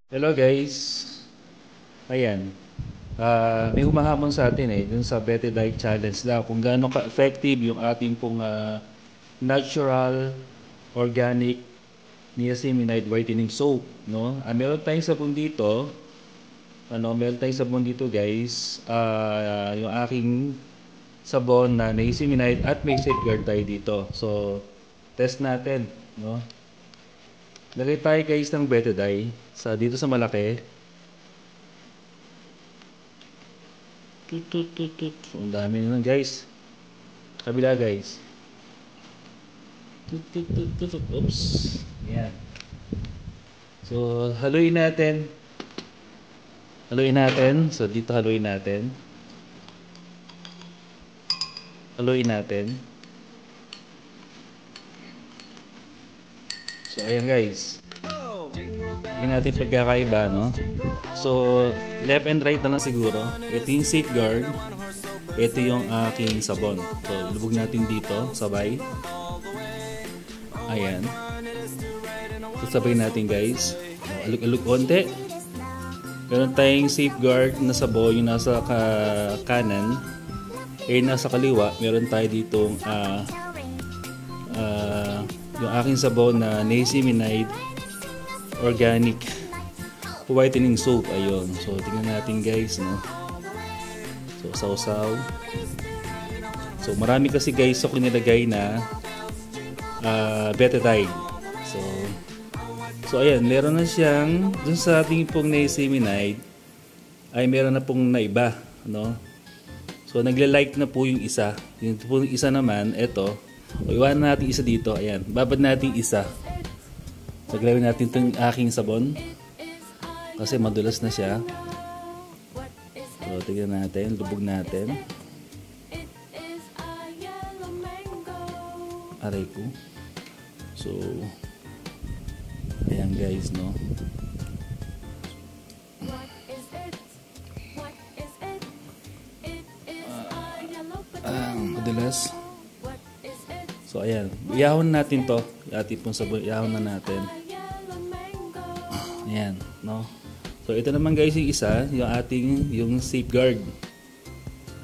Hello guys. Ayan. May humahamon sa atin dun sa Better Diet Challenge daw kung gaano ka-effective yung ating pong natural organic niacinamide whitening soap, no? Meron tayong sabon dito. Meron tayong sabon dito, guys. Yung aking sabon na niacinamide at may safeguard tayo dito. So, test natin, no? Lagay tayo guys ng Betadine dito sa malaki. Tut. Ang dami na guys. Kabila guys. Tut. Oops. Yan. So, haluin natin. So, dito haluin natin. So, ayan guys. Tingnan natin pagkakaiba, no? So, left and right na lang siguro. Ito yung safeguard. Ito yung aking sabon. So, lubog natin dito, sabay. Ayan. So, sabay natin guys. Alug-alug konti. Meron tayong safeguard na sabon, yung nasa kanan. Nasa kaliwa, meron tayo ditong yung aking sabon na niacinamide organic whitening soap. Ayun. So, tingnan natin guys, no? So, sausaw. So, marami kasi guys ako nilagay na Betadine. So, ayan. Meron na siyang dun sa ating pong niacinamide ay meron na pong naiba, no? So, nagla-like na po yung isa. Yung pong isa naman, eto. O, iwanan natin isa dito. Ayan. Babad natin isa. So, gawin natin itong aking sabon. Kasi madulas na siya. So, tignan natin. Lubog natin. Aray ko. So, ayan guys, no? Madulas. So, ayan. Iahon natin to. Ating pong sabon. Iahon na natin. Ayan, no? So, ito naman guys yung isa. Yung safeguard.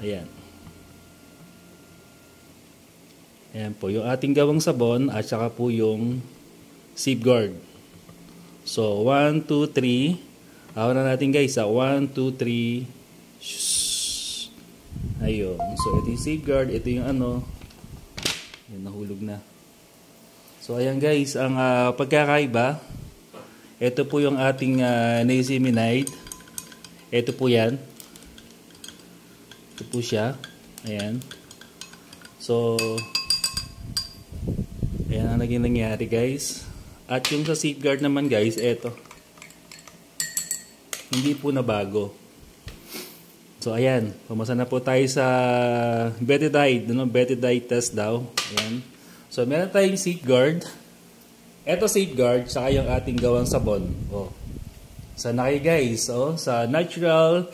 Ayan. Ayan po. Yung ating gawang sabon at saka po yung safeguard. So, 1, 2, 3. Ahon na natin guys. 1, 2, 3. Shhh. Ayun. So, ito yung safeguard. Ito yung ano. Ayan, nahulog na. So, ayan guys. Ang pagkakaiba. Ito po yung ating niacinamide. Ito po yan. Ito po siya. Ayan. So, ayan ang naging nangyari guys. At yung sa safeguard naman guys, ito. Hindi po na bago. So, ayan. Pumasa na po tayo sa Betadine. Betadine test daw. Ayan. So, meron tayong safeguard. Ito safeguard, saka yung ating gawang sabon. Oh. Sana kayo guys, sa natural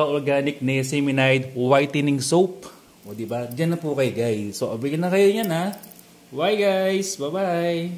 organic niacinamide whitening soap. O diba? Diyan na po kayo guys. So, abigyan na kayo niyan ha. Bye guys. Bye-bye.